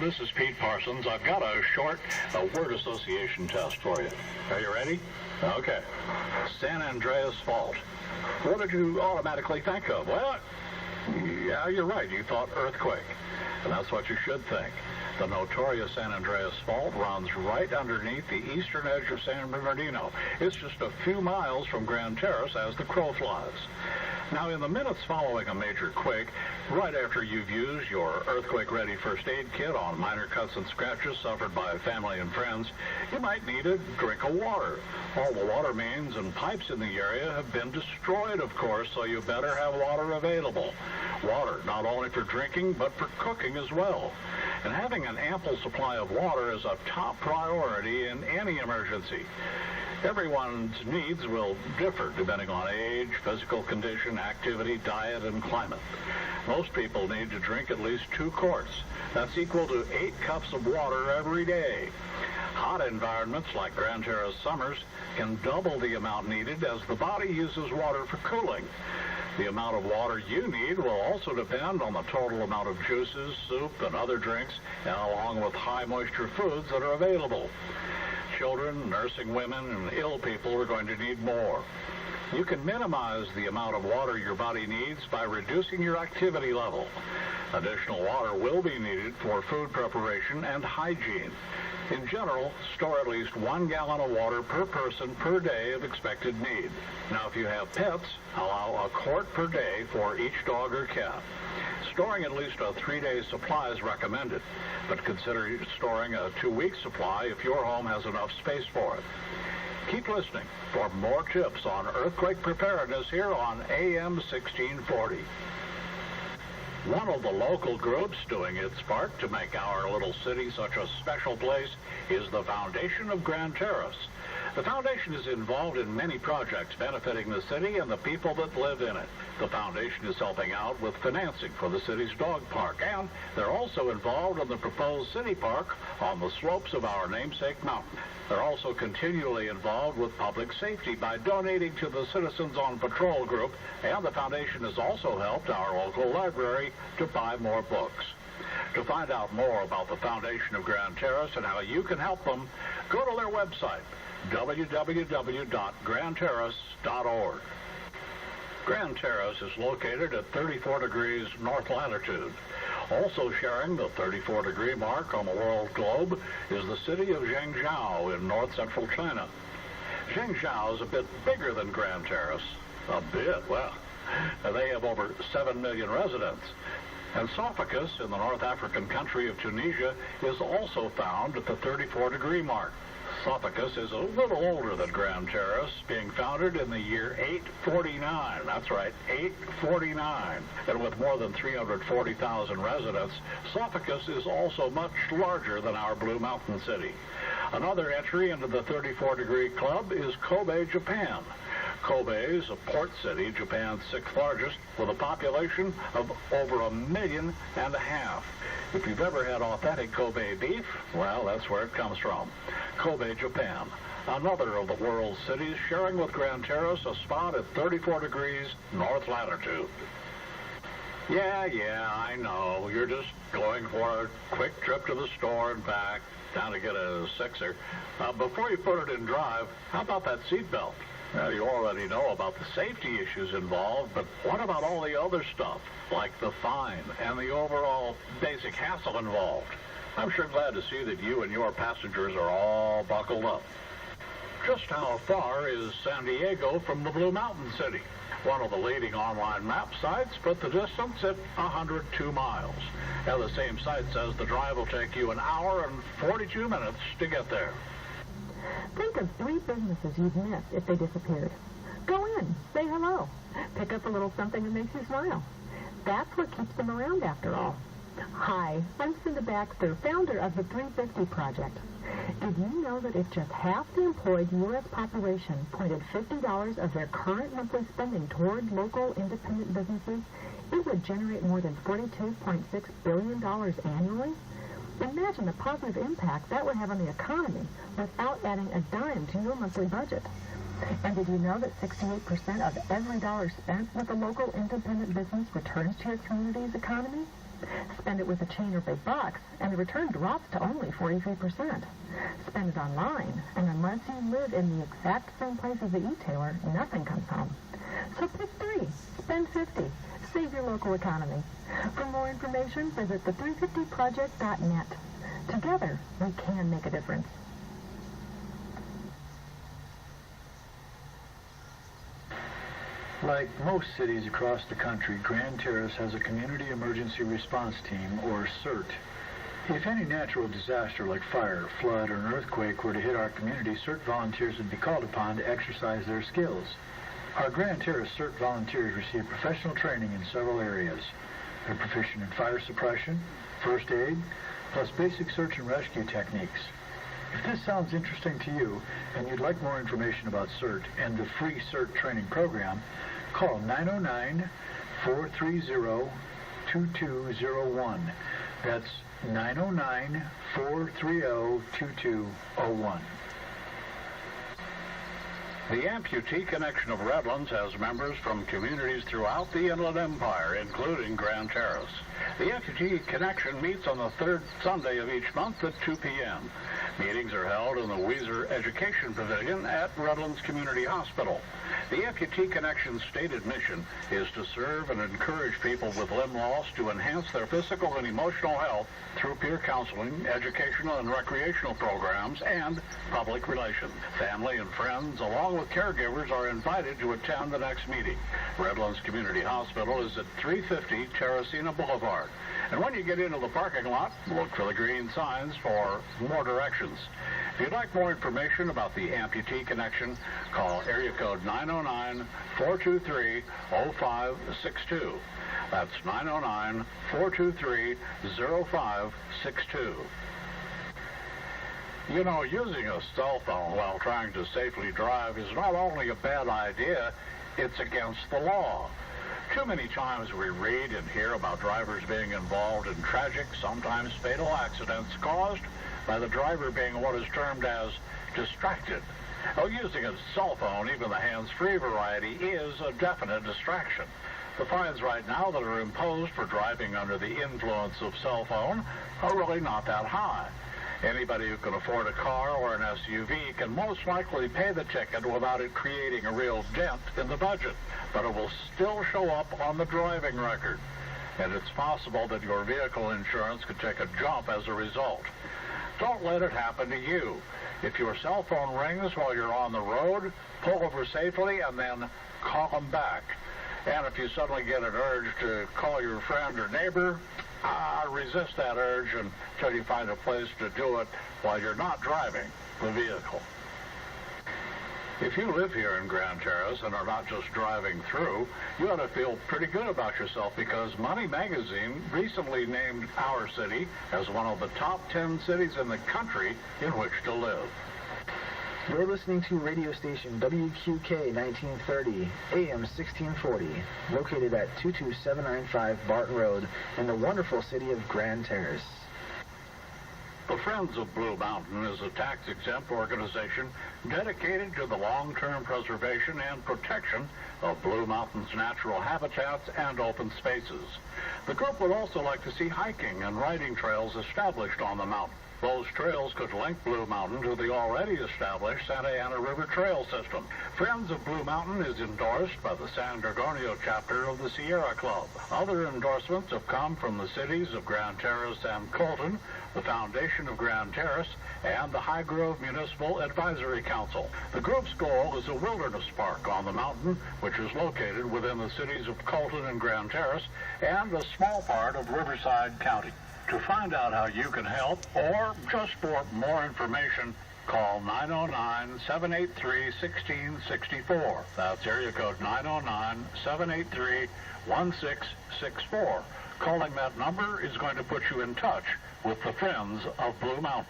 This is Pete Parsons. I've got a short word association test for you. Are you ready? Okay. San Andreas Fault. What did you automatically think of? Well, yeah, you're right. You thought earthquake. And that's what you should think. The notorious San Andreas Fault runs right underneath the eastern edge of San Bernardino. It's just a few miles from Grand Terrace as the crow flies. Now, in the minutes following a major quake, right after you've used your earthquake-ready first aid kit on minor cuts and scratches suffered by family and friends, you might need a drink of water. All the water mains and pipes in the area have been destroyed, of course, so you better have water available. Water, not only for drinking, but for cooking as well. And having an ample supply of water is a top priority in any emergency. Everyone's needs will differ depending on age, physical condition, activity, diet, and climate. Most people need to drink at least 2 quarts. That's equal to 8 cups of water every day. Hot environments like Grand Terrace summers can double the amount needed as the body uses water for cooling. The amount of water you need will also depend on the total amount of juices, soup, and other drinks, and along with high moisture foods that are available. Children, nursing women, and ill people are going to need more. You can minimize the amount of water your body needs by reducing your activity level. Additional water will be needed for food preparation and hygiene. In general, store at least 1 gallon of water per person per day of expected need. Now, if you have pets, allow a quart per day for each dog or cat. Storing at least a 3-day supply is recommended, but consider storing a 2-week supply if your home has enough space for it. Keep listening for more tips on earthquake preparedness here on AM 1640. One of the local groups doing its part to make our little city such a special place is the Foundation of Grand Terrace. The foundation is involved in many projects benefiting the city and the people that live in it. The foundation is helping out with financing for the city's dog park, and they're also involved in the proposed city park on the slopes of our namesake mountain. They're also continually involved with public safety by donating to the Citizens on Patrol group, and the foundation has also helped our local library to buy more books. To find out more about the Foundation of Grand Terrace and how you can help them, go to their website, www.grandterrace.org. Grand Terrace is located at 34 degrees north latitude. Also sharing the 34-degree mark on the world globe is the city of Zhengzhou in north-central China. Zhengzhou is a bit bigger than Grand Terrace. A bit? Well, they have over 7 million residents. And Sophocles in the North African country of Tunisia is also found at the 34-degree mark. Sophocles is a little older than Grand Terrace, being founded in the year 849. That's right, 849. And with more than 340,000 residents, Sophocles is also much larger than our Blue Mountain City. Another entry into the 34-degree club is Kobe, Japan. Kobe is a port city, Japan's 6th largest, with a population of over 1.5 million. If you've ever had authentic Kobe beef, well, that's where it comes from. Kobe, Japan, another of the world's cities, sharing with Grand Terrace a spot at 34 degrees north latitude. Yeah, I know. You're just going for a quick trip to the store and back, down to get a sixer. Before you put it in drive, how about that seatbelt? Well, you already know about the safety issues involved, but what about all the other stuff, like the fine and the overall basic hassle involved? I'm sure glad to see that you and your passengers are all buckled up. Just how far is San Diego from the Blue Mountain City? One of the leading online map sites put the distance at 102 miles. Now, the same site says the drive will take you 1 hour and 42 minutes to get there. Think of 3 businesses you'd miss if they disappeared. Go in, say hello, pick up a little something that makes you smile. That's what keeps them around after all. Hi, I'm Cinda Baxter, founder of the 350 Project. Did you know that if just half the employed U.S. population pointed $50 of their current monthly spending toward local independent businesses, it would generate more than $42.6 billion annually? Imagine the positive impact that would have on the economy without adding a dime to your monthly budget. And did you know that 68% of every dollar spent with a local independent business returns to your community's economy? Spend it with a chain or big box, and the return drops to only 43%. Spend it online, and unless you live in the exact same place as the e-tailer, nothing comes home. So pick 3. Spend 50. Save your local economy. For more information, visit the350project.net. Together, we can make a difference. Like most cities across the country, Grand Terrace has a Community Emergency Response Team, or CERT. If any natural disaster like fire, flood, or an earthquake were to hit our community, CERT volunteers would be called upon to exercise their skills. Our Grand Terrace CERT volunteers receive professional training in several areas. They're proficient in fire suppression, first aid, plus basic search and rescue techniques. If this sounds interesting to you and you'd like more information about CERT and the free CERT training program, call 909-430-2201. That's 909-430-2201. The Amputee Connection of Redlands has members from communities throughout the Inland Empire, including Grand Terrace. The Amputee Connection meets on the third Sunday of each month at 2 p.m. Meetings are held in the Weiser Education Pavilion at Redlands Community Hospital. The Amputee Connection's stated mission is to serve and encourage people with limb loss to enhance their physical and emotional health through peer counseling, educational and recreational programs, and public relations. Family and friends, along with caregivers, are invited to attend the next meeting. Redlands Community Hospital is at 350 Terrace Boulevard. And when you get into the parking lot, look for the green signs for more directions. If you'd like more information about the Amputee Connection, call area code 909-423-0562. That's 909-423-0562. You know, using a cell phone while trying to safely drive is not only a bad idea, it's against the law. Too many times we read and hear about drivers being involved in tragic, sometimes fatal accidents caused by the driver being what is termed as distracted. Oh, using a cell phone, even the hands-free variety, is a definite distraction. The fines right now that are imposed for driving under the influence of cell phone are really not that high. Anybody who can afford a car or an SUV can most likely pay the ticket without it creating a real dent in the budget, but it will still show up on the driving record. And it's possible that your vehicle insurance could take a jump as a result. Don't let it happen to you. If your cell phone rings while you're on the road, pull over safely and then call them back. And if you suddenly get an urge to call your friend or neighbor, resist that urge until you find a place to do it while you're not driving the vehicle. If you live here in Grand Terrace and are not just driving through, you ought to feel pretty good about yourself because Money Magazine recently named our city as one of the top 10 cities in the country in which to live. You're listening to radio station WQK 1930, AM 1640, located at 22795 Barton Road in the wonderful city of Grand Terrace. The Friends of Blue Mountain is a tax-exempt organization dedicated to the long-term preservation and protection of Blue Mountain's natural habitats and open spaces. The group would also like to see hiking and riding trails established on the mountain. Those trails could link Blue Mountain to the already established Santa Ana River Trail System. Friends of Blue Mountain is endorsed by the San Gorgonio chapter of the Sierra Club. Other endorsements have come from the cities of Grand Terrace and Colton, the Foundation of Grand Terrace, and the High Grove Municipal Advisory Council. The group's goal is a wilderness park on the mountain, which is located within the cities of Colton and Grand Terrace and a small part of Riverside County. To find out how you can help, or just for more information, call 909-783-1664. That's area code 909-783-1664. Calling that number is going to put you in touch with the Friends of Blue Mountain.